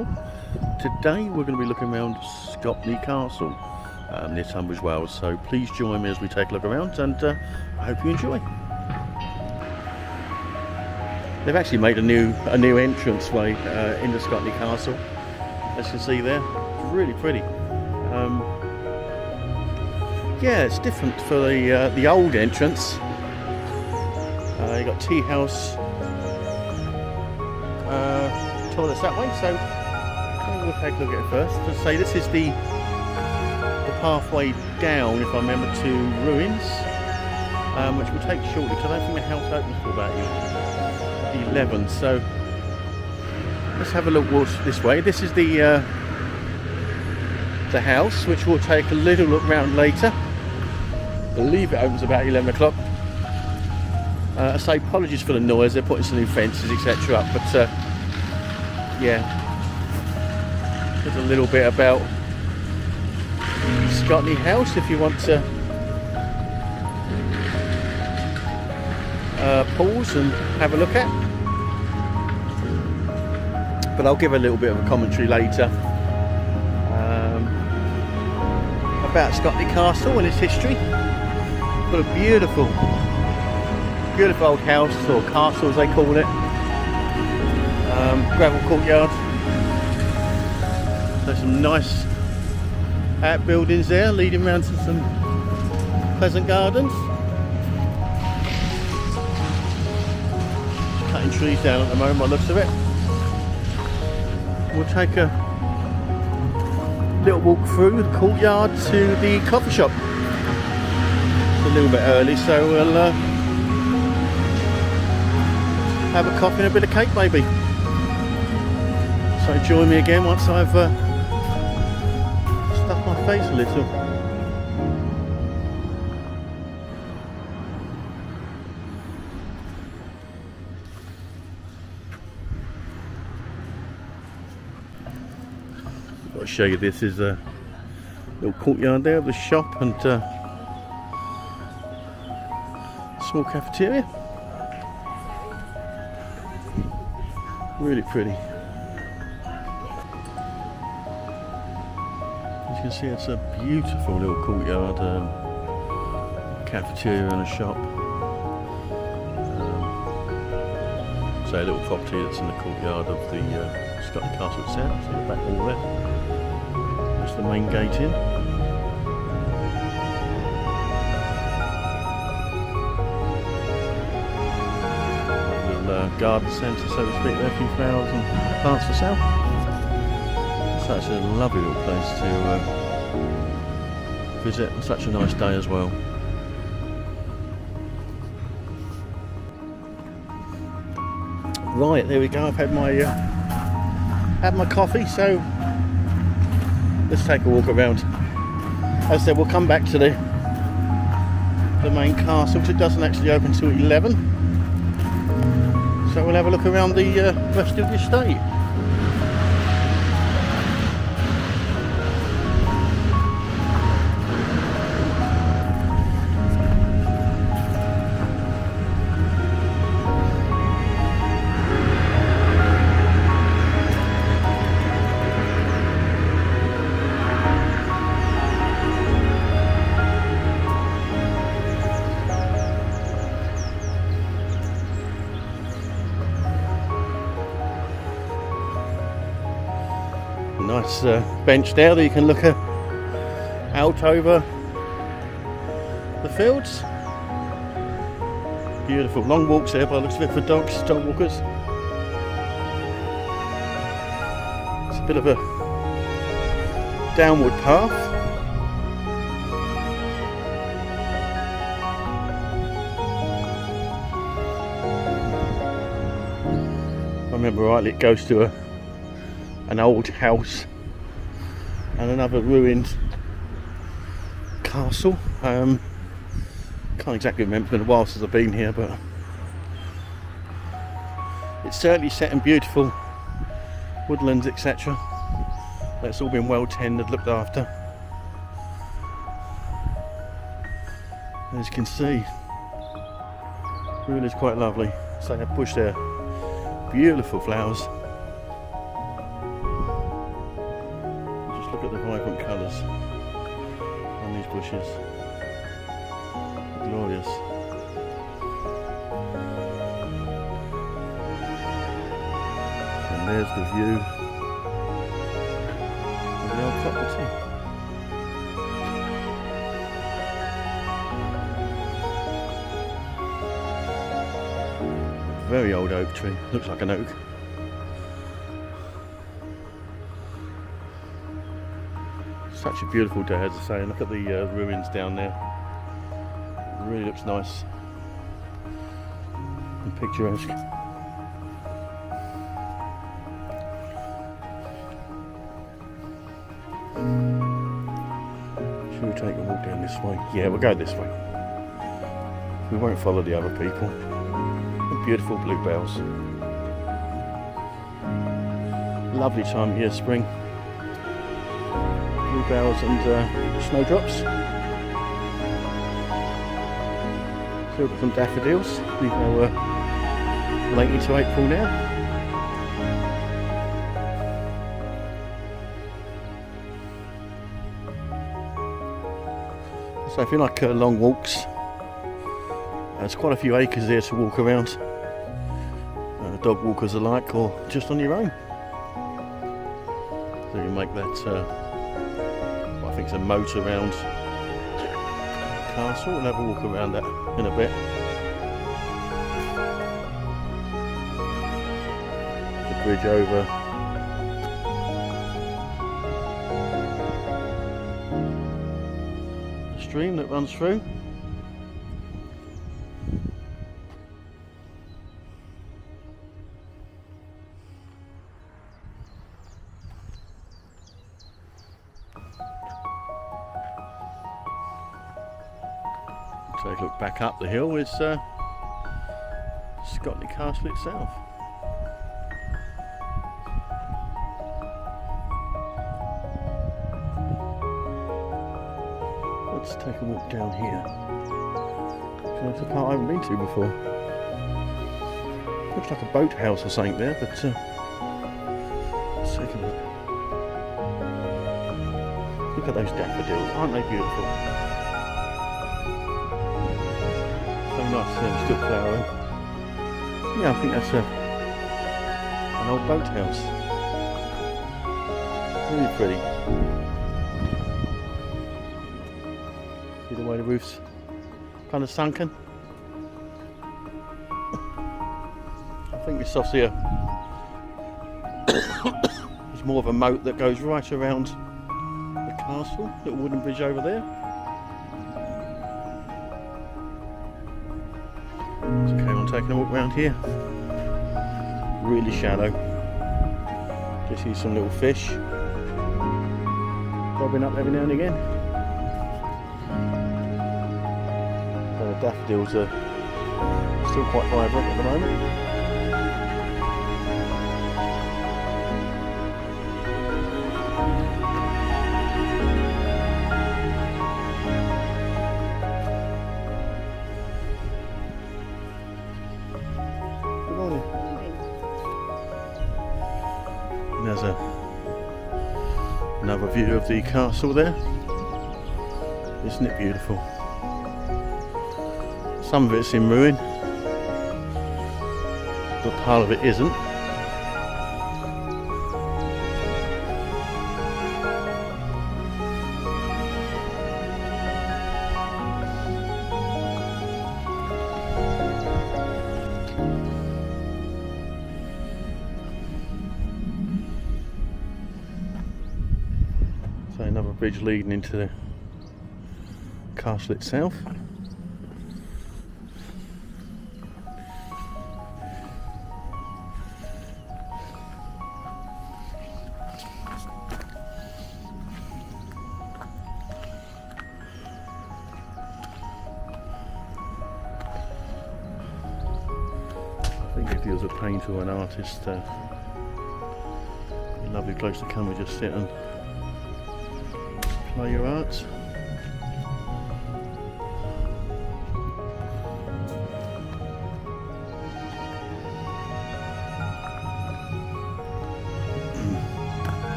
channel. Today we're going to be looking around Scotney Castle near Tunbridge Wells, so please join me as we take a look around, and I hope you enjoy. They've actually made a new entranceway into Scotney Castle, as you can see there. It's really pretty. Yeah, it's different for the old entrance. You got tea house, toilets that way, so we'll take a look at it first. As I say, this is the pathway down, if I remember, to ruins, which we'll take shortly, because I don't think the house opens till about 11. So let's have a look this way. This is the house, which we'll take a little look round later. I believe it opens about 11 o'clock. I say apologies for the noise, they're putting some new fences etc up, but yeah, there's a little bit about Scotney House if you want to pause and have a look at. But I'll give a little bit of a commentary later about Scotney Castle and its history. Got a beautiful old house, or castle as they call it. Gravel courtyard. There's some nice outbuildings there leading around to some pleasant gardens. Just cutting trees down at the moment by the looks of it. We'll take a little walk through the courtyard to the coffee shop. It's a little bit early, so we'll have a coffee and a bit of cake maybe. So join me again once I've stuffed my face a little. I've got to show you, this is a little courtyard there of the shop and small cafeteria. Really pretty. As you can see, it's a beautiful little courtyard, cafeteria and a shop. So a little property that's in the courtyard of the Scotney Castle itself. So the back wall there. That's the main gate in. Garden centre, so to speak, there, a few flowers and plants for sale. Such a lovely little place to visit, and such a nice day as well. Right, there we go. I've had my coffee, so let's take a walk around. As I said, we'll come back to the main castle, because it doesn't actually open till 11. So we'll have a look around the rest of the estate. Nice bench there that you can look out over the fields. Beautiful. Long walks there by the looks of it for dog walkers. It's a bit of a downward path. If I remember rightly, it goes to an old house and another ruined castle. Can't exactly remember, it's been a while since I've been here, but it's certainly set in beautiful woodlands etc. That's all been well tended, looked after. As you can see, really is quite lovely. It's like a bush there, beautiful flowers. Look at the vibrant colours on these bushes. Glorious. And there's the view of the old property. Very old oak tree, looks like an oak. Such a beautiful day, as I say. Look at the ruins down there. It really looks nice and picturesque. Should we take a walk down this way? Yeah, we'll go this way. We won't follow the other people. Beautiful bluebells. Lovely time of year, spring. Bluebells and snowdrops. Still got some daffodils, even though we're late into April now. So if you like long walks, there's quite a few acres there to walk around. Dog walkers alike, or just on your own. So you make that, well, I think it's a moat around the castle. We'll have a walk around that in a bit. The bridge over. The stream that runs through. Take a look back up the hill is Scotney Castle itself. Let's take a walk down here. It's a part I haven't been to before. Looks like a boathouse or something there, but let's take a look. Look at those daffodils, aren't they beautiful? Nice to see them still flowering. Yeah, I think that's an old boathouse. Really pretty. See the way the roof's kind of sunken. I think this off here is more of a moat that goes right around the castle. Little wooden bridge over there. So carry on taking a walk around here. Really shallow. Just see some little fish bobbing up every now and again. So the daffodils are still quite vibrant at the moment. There's another view of the castle there. Isn't it beautiful? Some of it's in ruin, but part of it isn't. So another bridge leading into the castle itself. I think if you was a painter or an artist, a lovely place to come and just sit and play your art.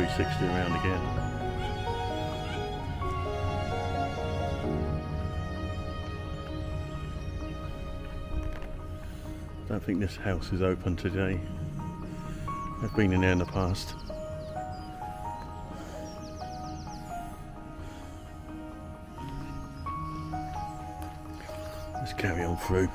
360 around again. I don't think this house is open today. I've been in there in the past. Let's carry on through.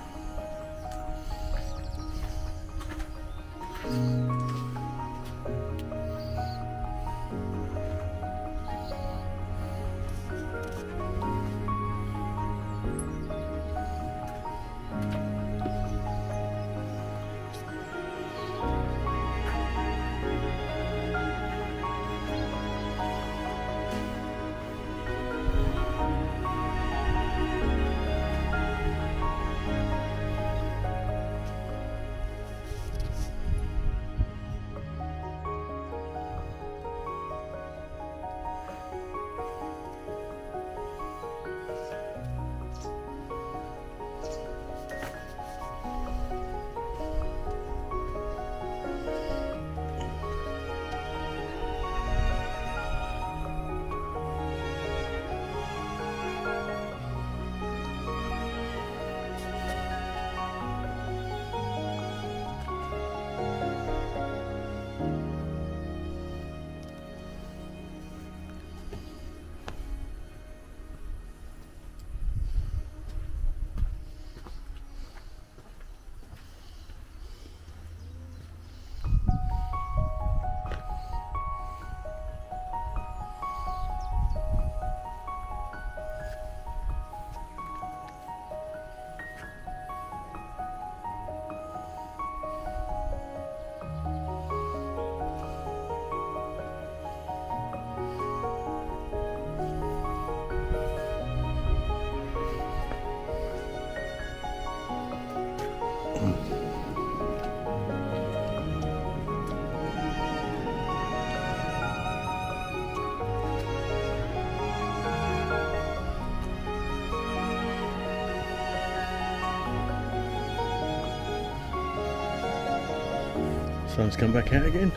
Sun's come back out again,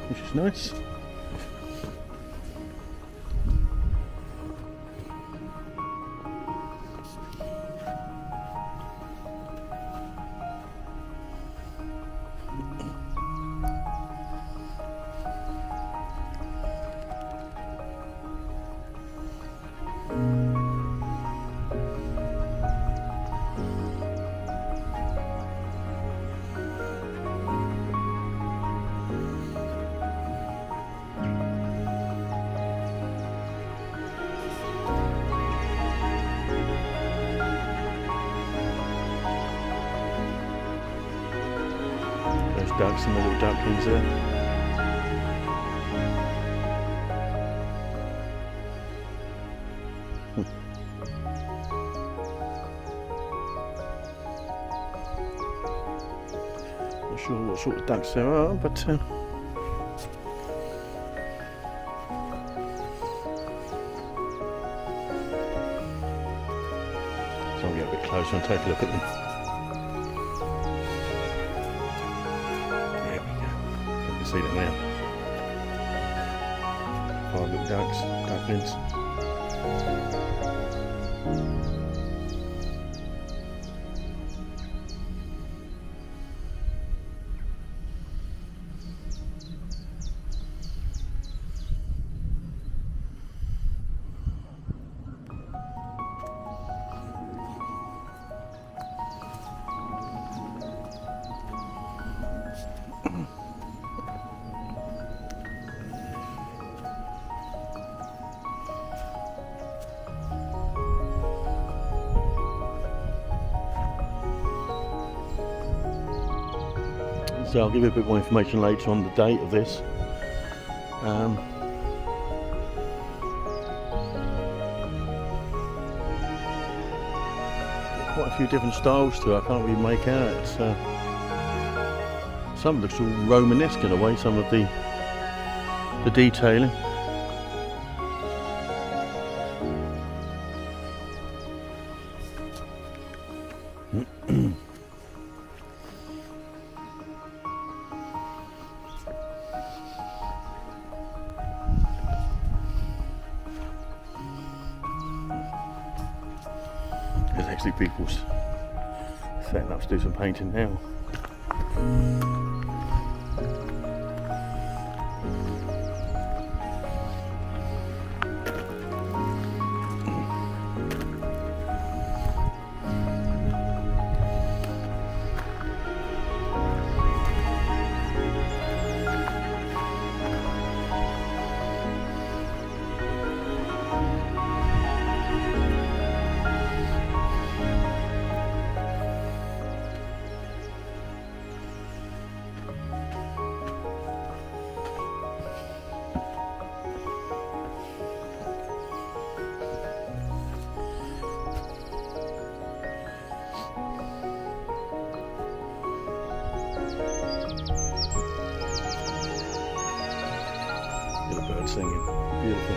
which is nice. Ducks and the little ducklings there. Not sure what sort of ducks there are, but so I'll get a bit closer and take a look at them. See them now. 5 little ducks, ducklings. So I'll give you a bit more information later on the date of this. Quite a few different styles to it. I can't really make out. It's, some looks all Romanesque in a way. Some of the detailing. obviously people's setting up to do some painting now. Little bird singing, beautiful.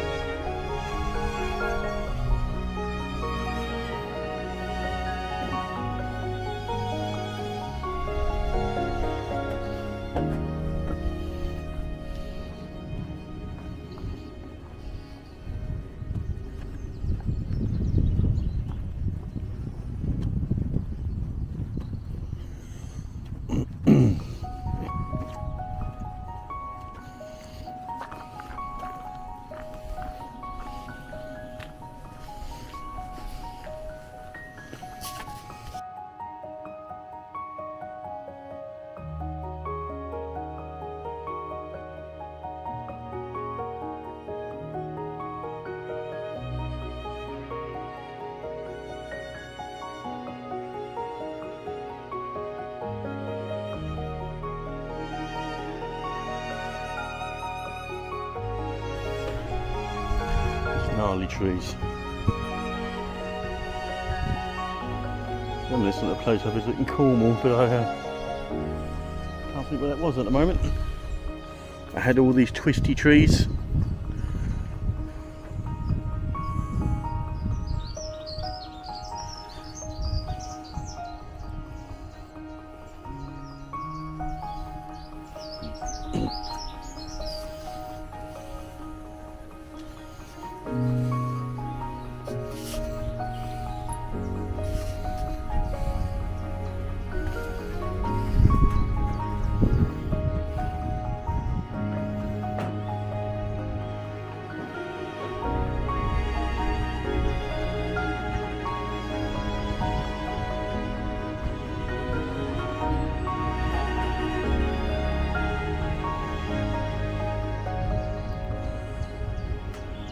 Gnarly trees. One listen at a place I visited in Cornwall, but I can't think where that was at the moment. I had all these twisty trees.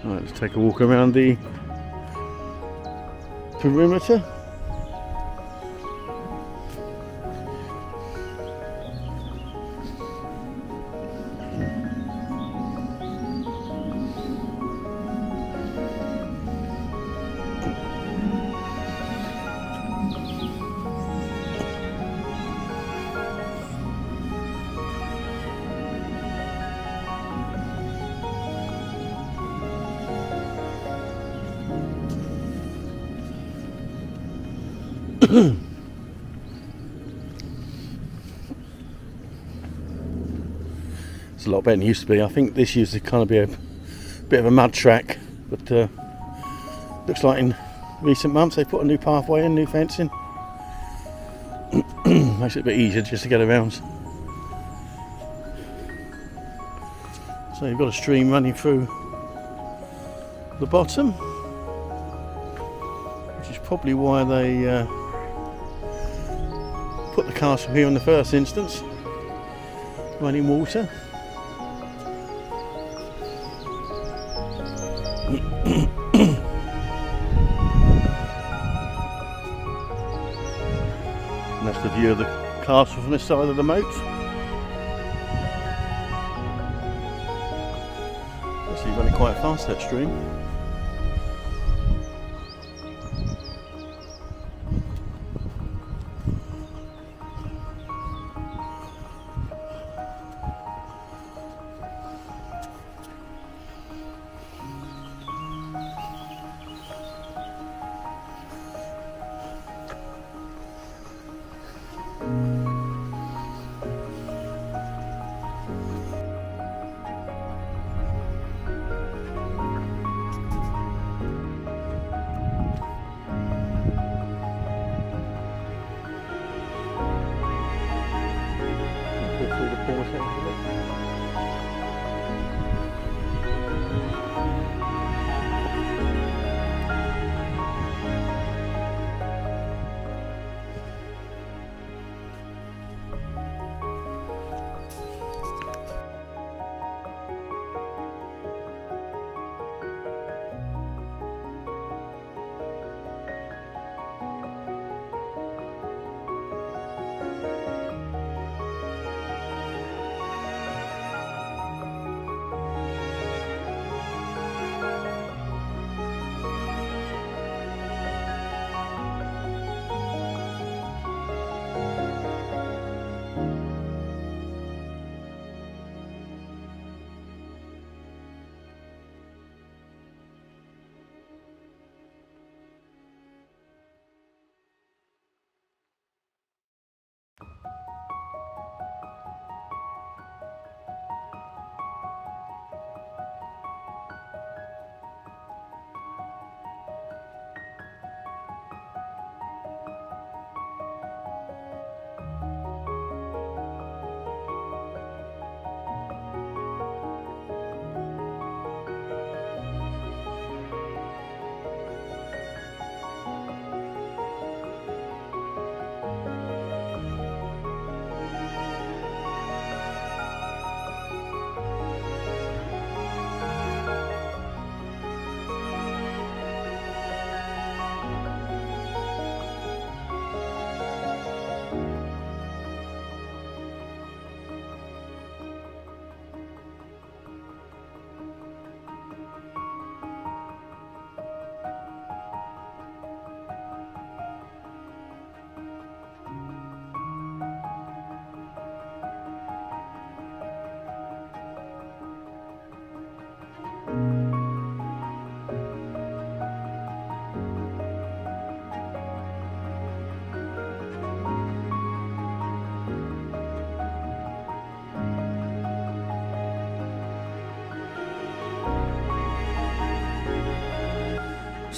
Right, let's take a walk around the perimeter. It's a lot better than it used to be. I think this used to kind of be a bit of a mud track, but looks like in recent months they put a new pathway in, new fencing. Makes it a bit easier just to get around. So you've got a stream running through the bottom, which is probably why they put the castle here in the first instance, running water. And that's the view of the castle from this side of the moat. Actually running quite fast, that stream. pause it.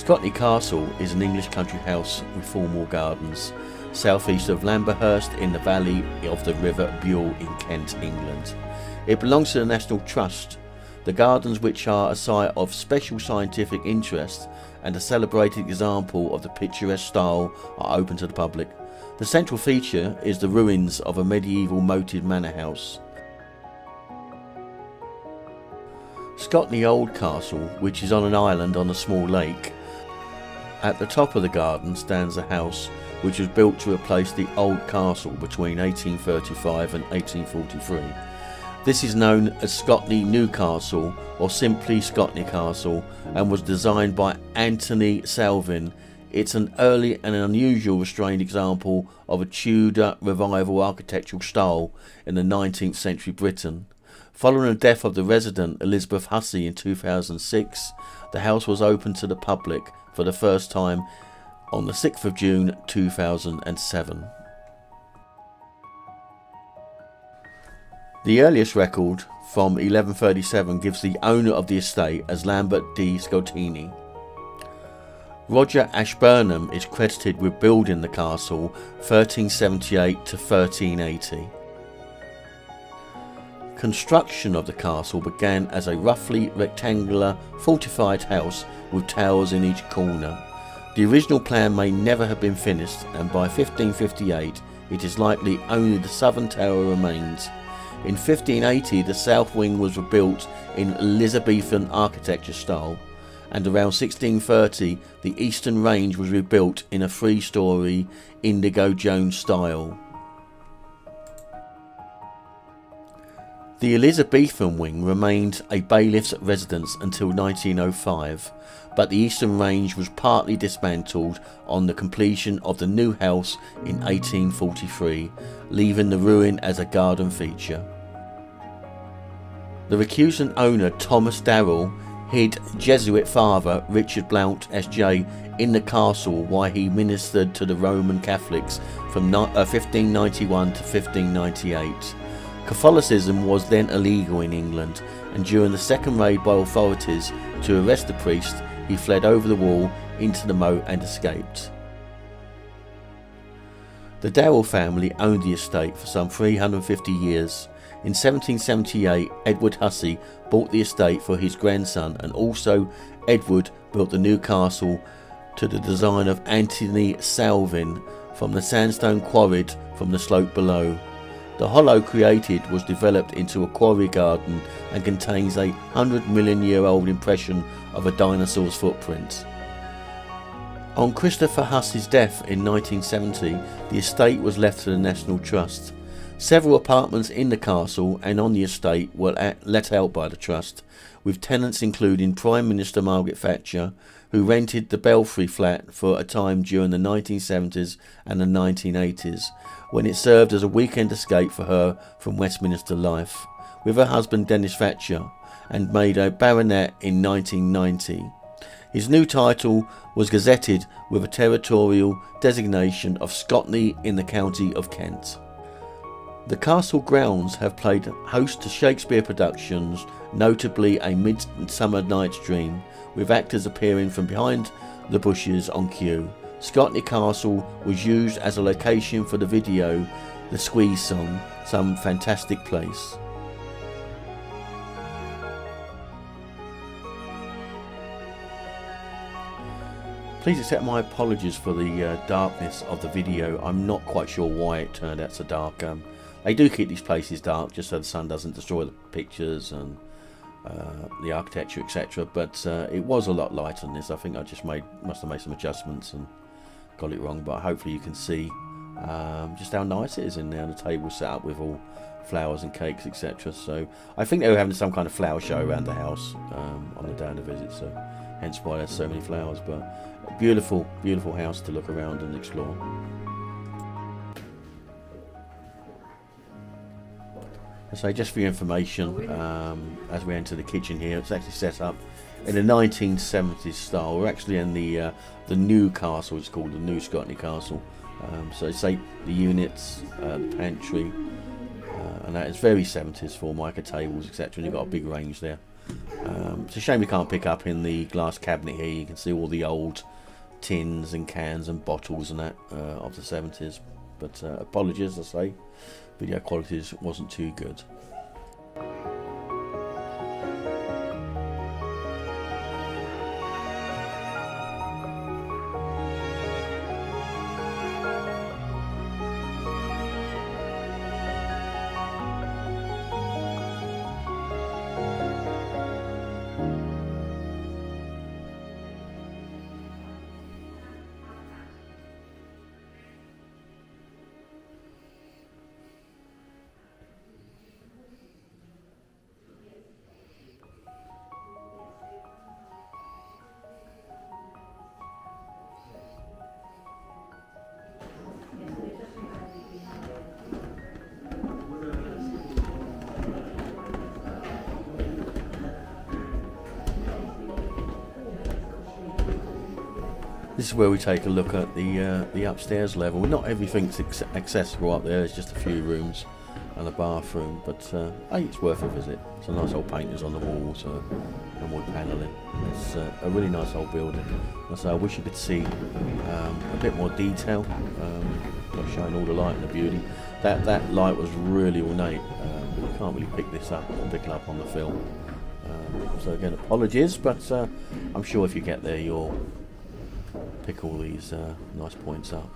Scotney Castle is an English country house with formal gardens, southeast of Lamberhurst in the valley of the River Buell in Kent, England. It belongs to the National Trust. The gardens, which are a site of special scientific interest and a celebrated example of the picturesque style, are open to the public. The central feature is the ruins of a medieval moated manor house. Scotney Old Castle, which is on an island on a small lake. At the top of the garden stands a house which was built to replace the old castle between 1835 and 1843. This is known as Scotney New Castle, or simply Scotney Castle, and was designed by Anthony Salvin. It's an early and unusual restrained example of a Tudor revival architectural style in the 19th century Britain. Following the death of the resident Elizabeth Hussey in 2006, the house was opened to the public for the first time on the 6th of June 2007. The earliest record, from 1137, gives the owner of the estate as Lambert de Scotney. Roger Ashburnham is credited with building the castle 1378 to 1380. Construction of the castle began as a roughly rectangular fortified house with towers in each corner. The original plan may never have been finished, and by 1558 it is likely only the southern tower remains. In 1580 the south wing was rebuilt in Elizabethan architecture style, and around 1630 the eastern range was rebuilt in a three-storey Indigo Jones style. The Elizabethan wing remained a bailiff's residence until 1905, but the eastern range was partly dismantled on the completion of the new house in 1843, leaving the ruin as a garden feature. The recusant owner Thomas Darrell hid Jesuit father Richard Blount S.J. in the castle while he ministered to the Roman Catholics from 1591 to 1598. Catholicism was then illegal in England, and during the second raid by authorities to arrest the priest, he fled over the wall into the moat and escaped. The Darrell family owned the estate for some 350 years. In 1778, Edward Hussey bought the estate for his grandson, and also Edward built the new castle to the design of Anthony Salvin from the sandstone quarried from the slope below. The hollow created was developed into a quarry garden and contains a 100-million-year-old impression of a dinosaur's footprint. On Christopher Hussey's death in 1970, the estate was left to the National Trust. Several apartments in the castle and on the estate were let out by the Trust, with tenants including Prime Minister Margaret Thatcher, who rented the Belfry flat for a time during the 1970s and the 1980s, when it served as a weekend escape for her from Westminster life, with her husband Dennis Thatcher, and made a baronet in 1990. His new title was gazetted with a territorial designation of Scotney in the county of Kent. The castle grounds have played host to Shakespeare productions, notably A Midsummer Night's Dream, with actors appearing from behind the bushes on cue. Scotney Castle was used as a location for the video The Squeeze song, Some Fantastic Place. Please accept my apologies for the darkness of the video. I'm not quite sure why it turned out so dark. They do keep these places dark just so the sun doesn't destroy the pictures and the architecture, etc. But it was a lot lighter than this. I think I just must have made some adjustments and got it wrong. But hopefully you can see just how nice it is in there. The table set up with all flowers and cakes, etc. So I think they were having some kind of flower show around the house on the day of the visit. So hence why there's so many flowers. But a beautiful, beautiful house to look around and explore. So just for your information, as we enter the kitchen here, it's actually set up in a 1970s style. We're actually in the new castle. It's called the new Scotney Castle. So it's the units, the pantry, and that is very 70s for mica tables, etc. And you've got a big range there. It's a shame you can't pick up in the glass cabinet here. You can see all the old tins and cans and bottles and that of the 70s. But apologies, I say. Video quality wasn't too good. This is where we take a look at the upstairs level. Not everything's accessible up there. There's just a few rooms and a bathroom, but hey, it's worth a visit. Some nice old paintings on the walls and wood panelling. It's a really nice old building. So I wish you could see a bit more detail, not showing all the light and the beauty. That light was really ornate, but you can't really pick it up on the film. So again, apologies, but I'm sure if you get there, you'll pick all these nice points up.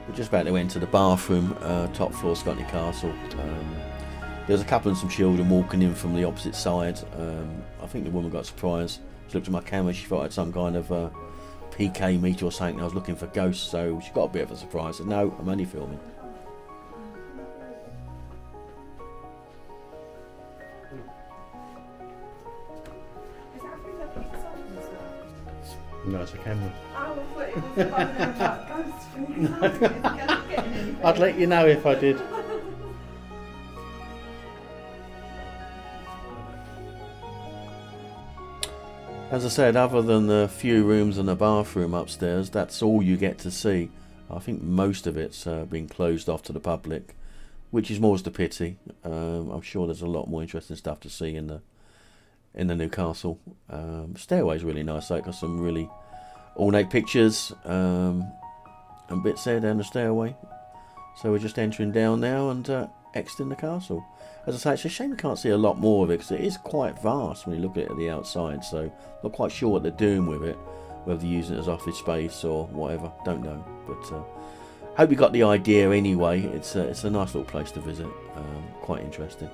We're just about to enter the bathroom, top floor Scotney Castle. There's a couple and some children walking in from the opposite side. I think the woman got surprised. She looked at my camera, she thought I had some kind of PK meter or something. I was looking for ghosts, so she got a bit of a surprise. I said, no, I'm only filming. Is that thing that picks up and stuff? No, it's a camera. Oh, I thought I'd let you know if I did. As I said, other than the few rooms and a bathroom upstairs, that's all you get to see. I think most of it's been closed off to the public, which is more's the pity. I'm sure there's a lot more interesting stuff to see in the new castle. Stairway's really nice, though. Got some really ornate pictures and bits there down the stairway. So we're just entering down now and exiting the castle. As I say, it's a shame we can't see a lot more of it because it is quite vast when you look at it at the outside. So not quite sure what they're doing with it, whether they're using it as office space or whatever. Don't know, but hope you got the idea anyway. It's a nice little place to visit. Quite interesting.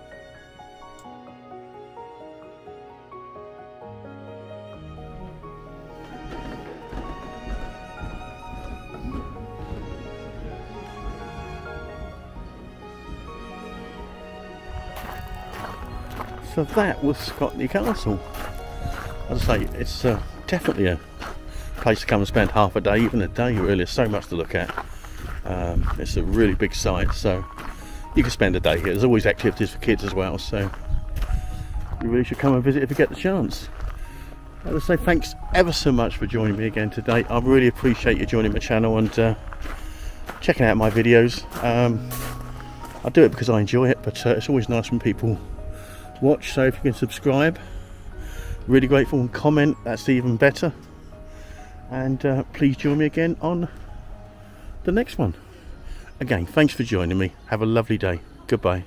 So that was Scotney Castle. As I say, it's definitely a place to come and spend half a day, even a day really. There's so much to look at. It's a really big site, so you can spend a day here. There's always activities for kids as well, so you really should come and visit if you get the chance. As I say, thanks ever so much for joining me again today. I really appreciate you joining my channel and checking out my videos. I do it because I enjoy it, but it's always nice when people watch, so if you can subscribe, really grateful, and comment, that's even better. And please join me again on the next one. Again, thanks for joining me. Have a lovely day. Goodbye.